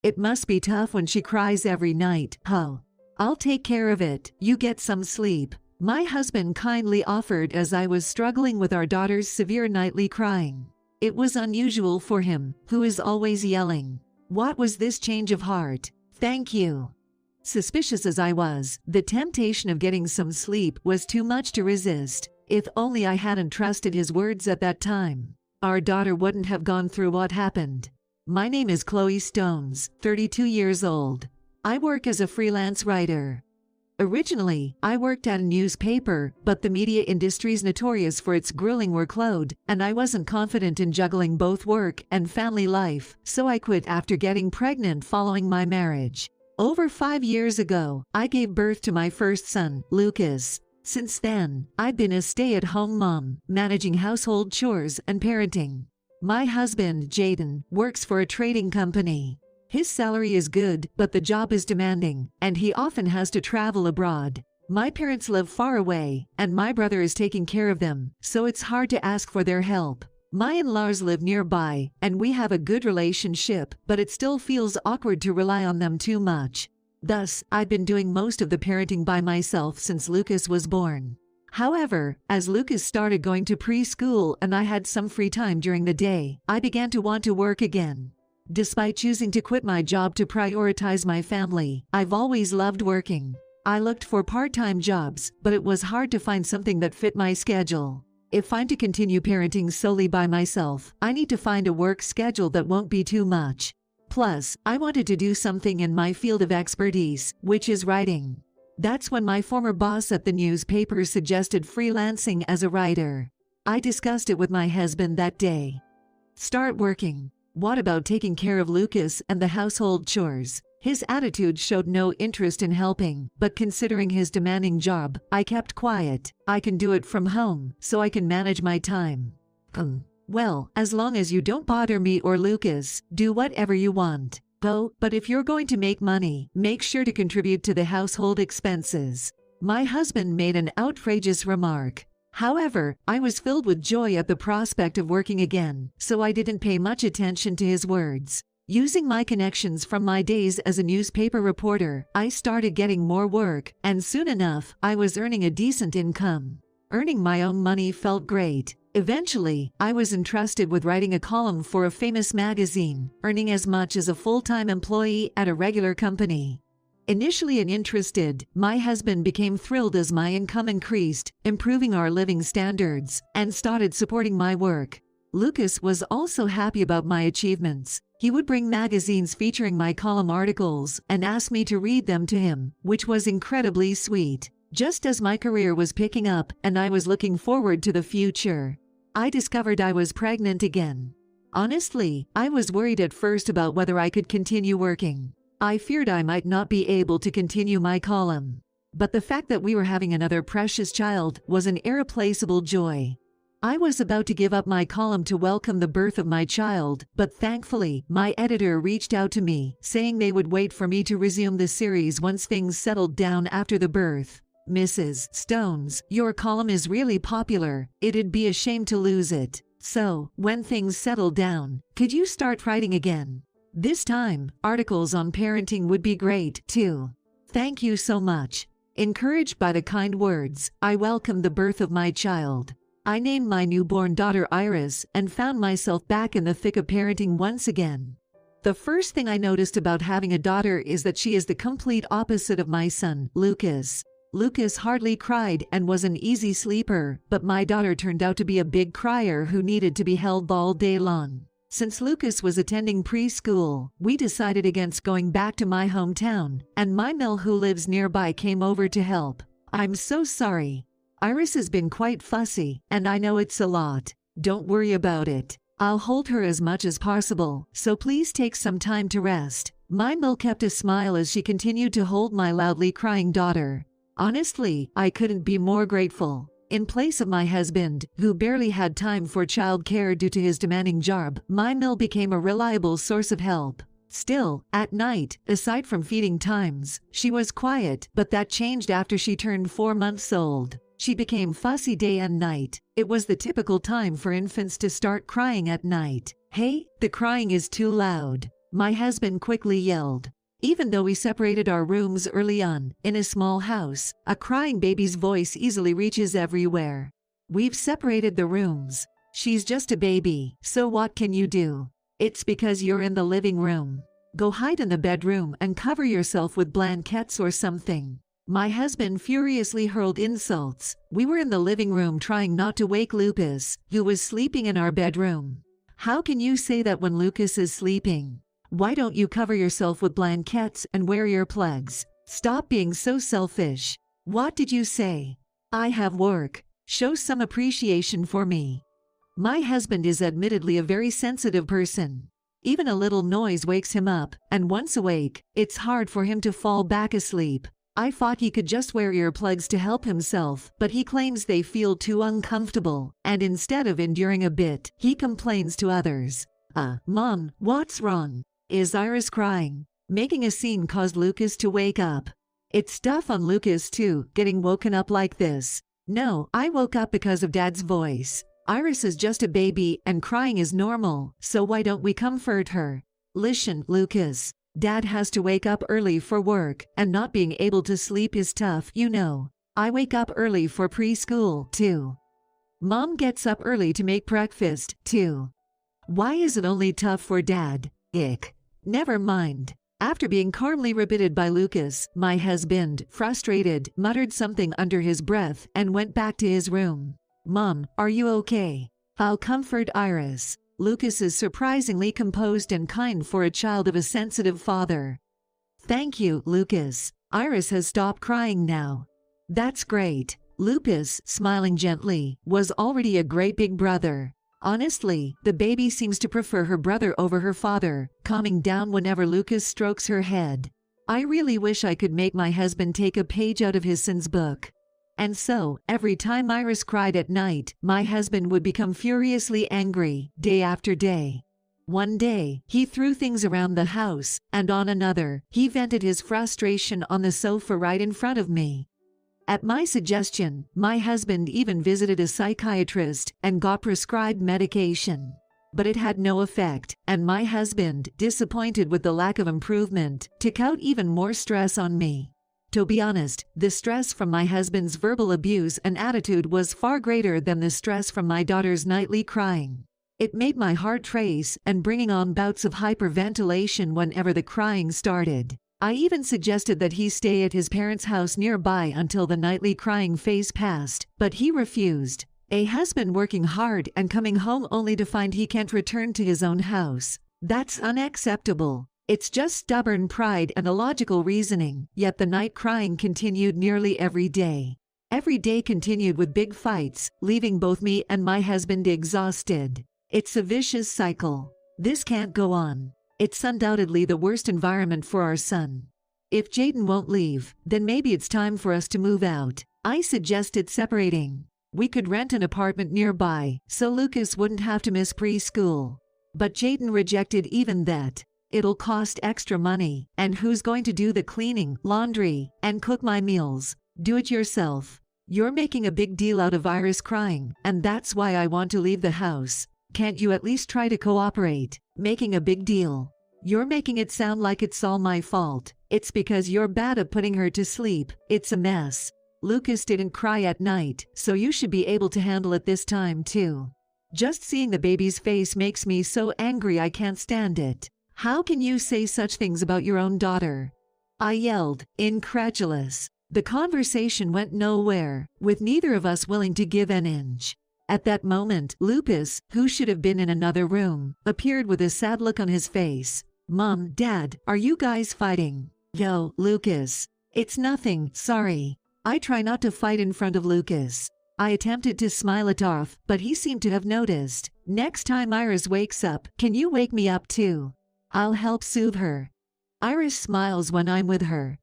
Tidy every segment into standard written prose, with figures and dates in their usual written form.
It must be tough when she cries every night. Oh, I'll take care of it. You get some sleep. My husband kindly offered as I was struggling with our daughter's severe nightly crying. It was unusual for him, who is always yelling. What was this change of heart? Thank you. Suspicious as I was, the temptation of getting some sleep was too much to resist. If only I hadn't trusted his words at that time, our daughter wouldn't have gone through what happened. My name is Chloe Stones, 32 years old. I work as a freelance writer. Originally, I worked at a newspaper, but the media industry is notorious for its grueling workload, and I wasn't confident in juggling both work and family life, so I quit after getting pregnant following my marriage. Over 5 years ago, I gave birth to my first son, Lucas. Since then, I've been a stay-at-home mom, managing household chores and parenting. My husband, Jaden, works for a trading company. His salary is good, but the job is demanding, and he often has to travel abroad. My parents live far away, and my brother is taking care of them, so it's hard to ask for their help. My in-laws live nearby, and we have a good relationship, but it still feels awkward to rely on them too much. Thus, I've been doing most of the parenting by myself since Lucas was born. However, as Lucas started going to preschool and I had some free time during the day, I began to want to work again. Despite choosing to quit my job to prioritize my family, I've always loved working. I looked for part-time jobs, but it was hard to find something that fit my schedule. If I'm to continue parenting solely by myself, I need to find a work schedule that won't be too much. Plus, I wanted to do something in my field of expertise, which is writing. That's when my former boss at the newspaper suggested freelancing as a writer. I discussed it with my husband that day. Start working. What about taking care of Lucas and the household chores? His attitude showed no interest in helping, but considering his demanding job, I kept quiet. I can do it from home, so I can manage my time. Well, as long as you don't bother me or Lucas, do whatever you want. Oh, but if you're going to make money, make sure to contribute to the household expenses. My husband made an outrageous remark. However, I was filled with joy at the prospect of working again, so I didn't pay much attention to his words. Using my connections from my days as a newspaper reporter, I started getting more work, and soon enough, I was earning a decent income. Earning my own money felt great. Eventually, I was entrusted with writing a column for a famous magazine, earning as much as a full-time employee at a regular company. Initially uninterested, my husband became thrilled as my income increased, improving our living standards, and started supporting my work. Lucas was also happy about my achievements. He would bring magazines featuring my column articles and ask me to read them to him, which was incredibly sweet. Just as my career was picking up and I was looking forward to the future, I discovered I was pregnant again. Honestly, I was worried at first about whether I could continue working. I feared I might not be able to continue my column. But the fact that we were having another precious child was an irreplaceable joy. I was about to give up my column to welcome the birth of my child, but thankfully, my editor reached out to me, saying they would wait for me to resume the series once things settled down after the birth. Mrs. Stones, your column is really popular. It'd be a shame to lose it. So, when things settle down, could you start writing again? This time, articles on parenting would be great, too. Thank you so much. Encouraged by the kind words, I welcomed the birth of my child. I named my newborn daughter Iris and found myself back in the thick of parenting once again. The first thing I noticed about having a daughter is that she is the complete opposite of my son, Lucas. Lucas hardly cried and was an easy sleeper, but my daughter turned out to be a big crier who needed to be held all day long. Since Lucas was attending preschool, we decided against going back to my hometown, and my Mill, who lives nearby, came over to help. I'm so sorry. Iris has been quite fussy, and I know it's a lot. Don't worry about it. I'll hold her as much as possible, so please take some time to rest. My Mill kept a smile as she continued to hold my loudly crying daughter. Honestly, I couldn't be more grateful. In place of my husband, who barely had time for childcare due to his demanding job, my Mill became a reliable source of help. Still, at night, aside from feeding times, she was quiet, but that changed after she turned 4 months old. She became fussy day and night. It was the typical time for infants to start crying at night. Hey, the crying is too loud. My husband quickly yelled. Even though we separated our rooms early on, in a small house, a crying baby's voice easily reaches everywhere. We've separated the rooms. She's just a baby, so what can you do? It's because you're in the living room. Go hide in the bedroom and cover yourself with blankets or something. My husband furiously hurled insults. We were in the living room trying not to wake Lucas, who was sleeping in our bedroom. How can you say that when Lucas is sleeping? Why don't you cover yourself with blankets and wear earplugs? Stop being so selfish. What did you say? I have work. Show some appreciation for me. My husband is admittedly a very sensitive person. Even a little noise wakes him up, and once awake, it's hard for him to fall back asleep. I thought he could just wear earplugs to help himself, but he claims they feel too uncomfortable, and instead of enduring a bit, he complains to others. Mom, what's wrong? Is Iris crying? Making a scene caused Lucas to wake up. It's tough on Lucas too, getting woken up like this. No, I woke up because of Dad's voice. Iris is just a baby and crying is normal, so why don't we comfort her? Listen, Lucas. Dad has to wake up early for work, and not being able to sleep is tough, you know. I wake up early for preschool, too. Mom gets up early to make breakfast, too. Why is it only tough for Dad? Ick. Never mind. After being calmly rebutted by Lucas, my husband, frustrated, muttered something under his breath and went back to his room. Mom, are you okay? I'll comfort Iris. Lucas is surprisingly composed and kind for a child of a sensitive father. Thank you, Lucas. Iris has stopped crying now. That's great. Lucas, smiling gently, was already a great big brother. Honestly, the baby seems to prefer her brother over her father, calming down whenever Lucas strokes her head. I really wish I could make my husband take a page out of his son's book. And so, every time Iris cried at night, my husband would become furiously angry, day after day. One day, he threw things around the house, and on another, he vented his frustration on the sofa right in front of me. At my suggestion, my husband even visited a psychiatrist and got prescribed medication. But it had no effect, and my husband, disappointed with the lack of improvement, took out even more stress on me. To be honest, the stress from my husband's verbal abuse and attitude was far greater than the stress from my daughter's nightly crying. It made my heart race and bringing on bouts of hyperventilation whenever the crying started. I even suggested that he stay at his parents' house nearby until the nightly crying phase passed, but he refused. A husband working hard and coming home only to find he can't return to his own house. That's unacceptable. It's just stubborn pride and illogical reasoning, yet the night crying continued nearly every day. Every day continued with big fights, leaving both me and my husband exhausted. It's a vicious cycle. This can't go on. It's undoubtedly the worst environment for our son. If Jaden won't leave, then maybe it's time for us to move out. I suggested separating. We could rent an apartment nearby, so Lucas wouldn't have to miss preschool. But Jaden rejected even that. It'll cost extra money, and who's going to do the cleaning, laundry, and cook my meals? Do it yourself. You're making a big deal out of Iris crying, and that's why I want to leave the house. Can't you at least try to cooperate? Making a big deal. You're making it sound like it's all my fault. It's because you're bad at putting her to sleep. It's a mess. Lucas didn't cry at night, so you should be able to handle it this time too. Just seeing the baby's face makes me so angry I can't stand it. How can you say such things about your own daughter? I yelled, incredulous. The conversation went nowhere, with neither of us willing to give an inch. At that moment, Lucas, who should have been in another room, appeared with a sad look on his face. Mom, Dad, are you guys fighting? Yo, Lucas. It's nothing, sorry. I try not to fight in front of Lucas. I attempted to smile it off, but he seemed to have noticed. Next time Iris wakes up, can you wake me up too? I'll help soothe her. Iris smiles when I'm with her.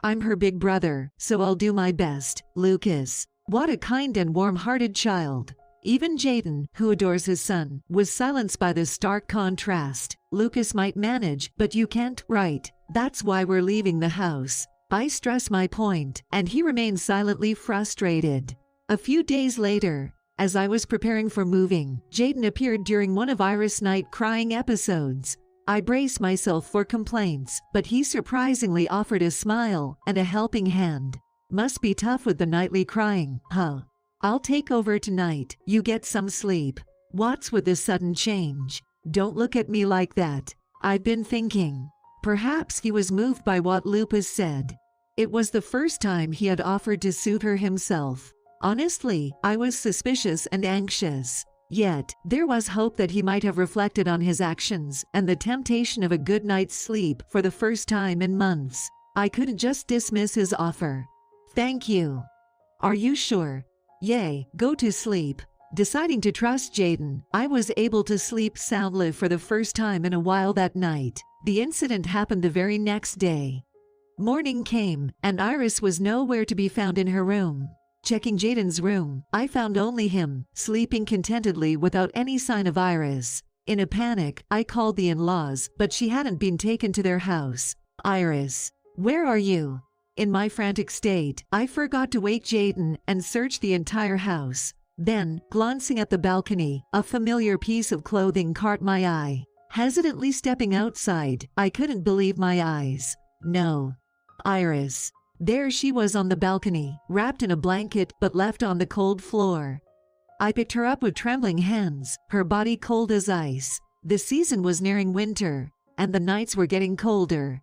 I'm her big brother, so I'll do my best. Lucas. What a kind and warm-hearted child. Even Jaden, who adores his son, was silenced by this stark contrast. Lucas might manage, but you can't, right? That's why we're leaving the house. I stress my point, and he remains silently frustrated. A few days later, as I was preparing for moving, Jaden appeared during one of Iris' night crying episodes. I braced myself for complaints, but he surprisingly offered a smile and a helping hand. Must be tough with the nightly crying, huh? I'll take over tonight, you get some sleep. What's with this sudden change? Don't look at me like that. I've been thinking. Perhaps he was moved by what Lupus said. It was the first time he had offered to soothe her himself. Honestly, I was suspicious and anxious. Yet, there was hope that he might have reflected on his actions and the temptation of a good night's sleep for the first time in months. I couldn't just dismiss his offer. Thank you. Are you sure? Yay, go to sleep. Deciding to trust Jaden, I was able to sleep soundly for the first time in a while that night. The incident happened the very next day. Morning came, and Iris was nowhere to be found in her room. Checking Jaden's room, I found only him, sleeping contentedly without any sign of Iris. In a panic, I called the in-laws, but she hadn't been taken to their house. Iris, where are you? In my frantic state, I forgot to wake Jaden and searched the entire house. Then, glancing at the balcony, a familiar piece of clothing caught my eye. Hesitantly stepping outside, I couldn't believe my eyes. No. Iris. There she was on the balcony, wrapped in a blanket but left on the cold floor. I picked her up with trembling hands, her body cold as ice. The season was nearing winter, and the nights were getting colder.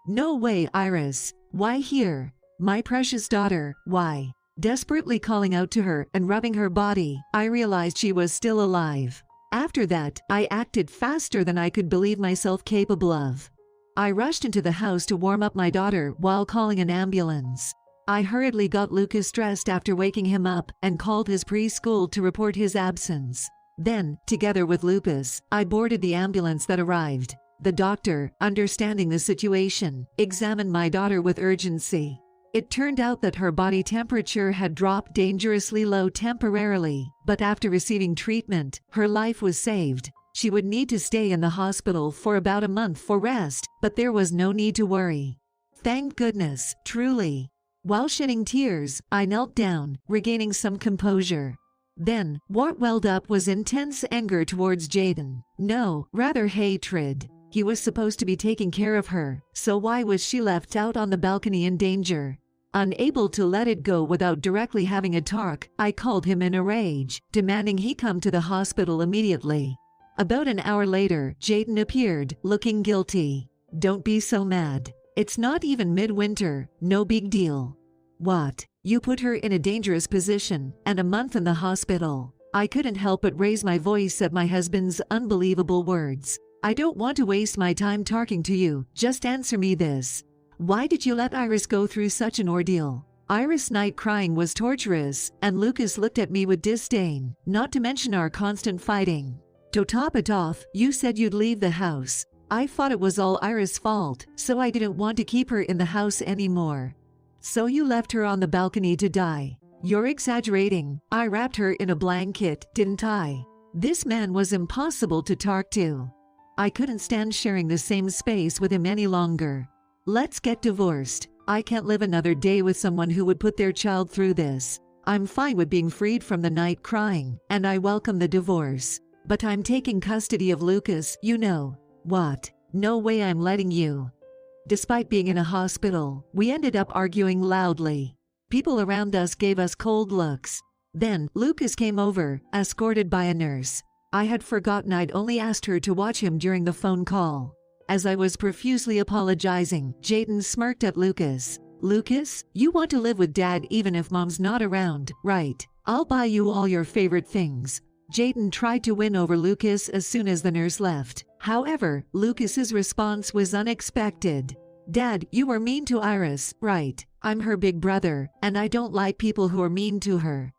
No way, Iris. Why here? My precious daughter, why? Desperately calling out to her and rubbing her body, I realized she was still alive. After that, I acted faster than I could believe myself capable of. I rushed into the house to warm up my daughter while calling an ambulance. I hurriedly got Lucas dressed after waking him up and called his preschool to report his absence. Then, together with Lupus, I boarded the ambulance that arrived. The doctor, understanding the situation, examined my daughter with urgency. It turned out that her body temperature had dropped dangerously low temporarily, but after receiving treatment, her life was saved. She would need to stay in the hospital for about a month for rest, but there was no need to worry. Thank goodness, truly. While shedding tears, I knelt down, regaining some composure. Then, what welled up was intense anger towards Jaden. No, rather hatred. He was supposed to be taking care of her, so why was she left out on the balcony in danger? Unable to let it go without directly having a talk, I called him in a rage, demanding he come to the hospital immediately. About an hour later, Jaden appeared, looking guilty. Don't be so mad. It's not even midwinter, no big deal. What? You put her in a dangerous position, and a month in the hospital. I couldn't help but raise my voice at my husband's unbelievable words. I don't want to waste my time talking to you, just answer me this. Why did you let Iris go through such an ordeal? Iris' night crying was torturous, and Lucas looked at me with disdain, not to mention our constant fighting. To top it off, you said you'd leave the house. I thought it was all Iris' fault, so I didn't want to keep her in the house anymore. So you left her on the balcony to die. You're exaggerating. I wrapped her in a blanket, didn't I? This man was impossible to talk to. I couldn't stand sharing the same space with him any longer. Let's get divorced. I can't live another day with someone who would put their child through this. I'm fine with being freed from the night crying, and I welcome the divorce. But I'm taking custody of Lucas, you know. What? No way I'm letting you. Despite being in a hospital, we ended up arguing loudly. People around us gave us cold looks. Then, Lucas came over, escorted by a nurse. I had forgotten I'd only asked her to watch him during the phone call. As I was profusely apologizing, Jaden smirked at Lucas. Lucas, you want to live with Dad even if Mom's not around, right? I'll buy you all your favorite things. Jaden tried to win over Lucas as soon as the nurse left. However, Lucas's response was unexpected. Dad, you were mean to Iris, right? I'm her big brother, and I don't like people who are mean to her.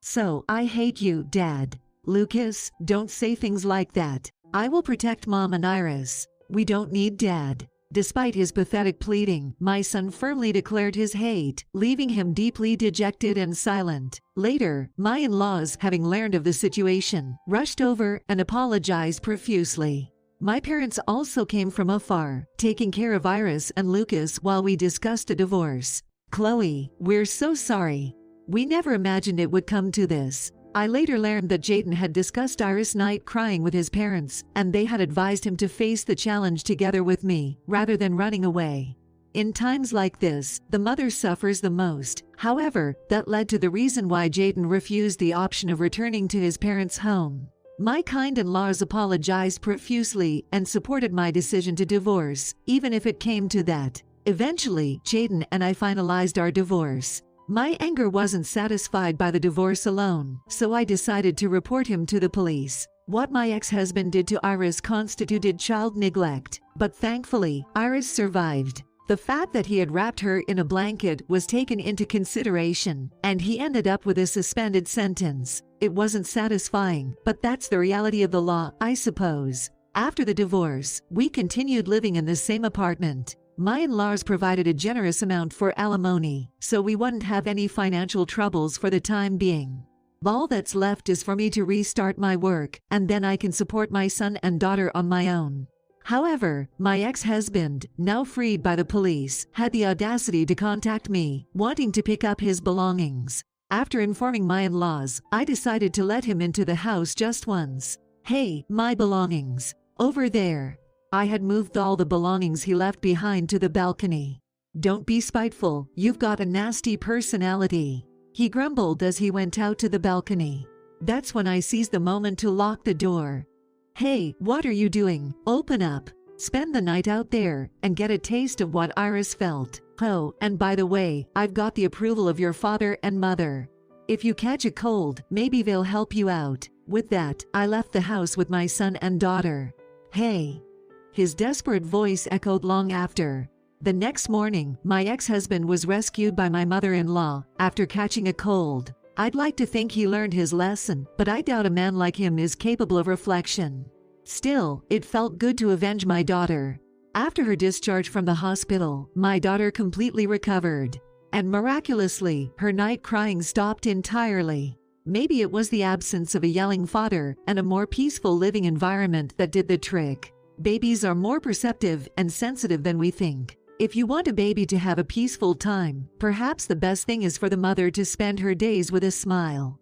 So, I hate you, Dad. Lucas, don't say things like that. I will protect Mom and Iris. We don't need Dad. Despite his pathetic pleading, my son firmly declared his hate, leaving him deeply dejected and silent. Later, my in-laws, having learned of the situation, rushed over and apologized profusely. My parents also came from afar, taking care of Iris and Lucas while we discussed a divorce. Chloe, we're so sorry. We never imagined it would come to this. I later learned that Jaden had discussed Iris' night crying with his parents, and they had advised him to face the challenge together with me, rather than running away. In times like this, the mother suffers the most. However, that led to the reason why Jaden refused the option of returning to his parents' home. My kind in-laws apologized profusely and supported my decision to divorce, even if it came to that. Eventually, Jaden and I finalized our divorce. My anger wasn't satisfied by the divorce alone, so I decided to report him to the police. What my ex-husband did to Iris constituted child neglect, but thankfully, Iris survived. The fact that he had wrapped her in a blanket was taken into consideration, and he ended up with a suspended sentence. It wasn't satisfying, but that's the reality of the law, I suppose. After the divorce, we continued living in the same apartment. My in-laws provided a generous amount for alimony, so we wouldn't have any financial troubles for the time being. All that's left is for me to restart my work, and then I can support my son and daughter on my own. However, my ex-husband, now freed by the police, had the audacity to contact me, wanting to pick up his belongings. After informing my in-laws, I decided to let him into the house just once. "Hey, my belongings. Over there." I had moved all the belongings he left behind to the balcony. "Don't be spiteful, you've got a nasty personality," he grumbled as he went out to the balcony. That's when I seized the moment to lock the door. "Hey, what are you doing? Open up. Spend the night out there and get a taste of what Iris felt. Oh, and by the way, I've got the approval of your father and mother. If you catch a cold, maybe they'll help you out." With that, I left the house with my son and daughter. "Hey." His desperate voice echoed long after. The next morning, my ex-husband was rescued by my mother-in-law after catching a cold. I'd like to think he learned his lesson, but I doubt a man like him is capable of reflection. Still, it felt good to avenge my daughter. After her discharge from the hospital, my daughter completely recovered. And miraculously, her night crying stopped entirely. Maybe it was the absence of a yelling father and a more peaceful living environment that did the trick. Babies are more perceptive and sensitive than we think. If you want a baby to have a peaceful time, perhaps the best thing is for the mother to spend her days with a smile.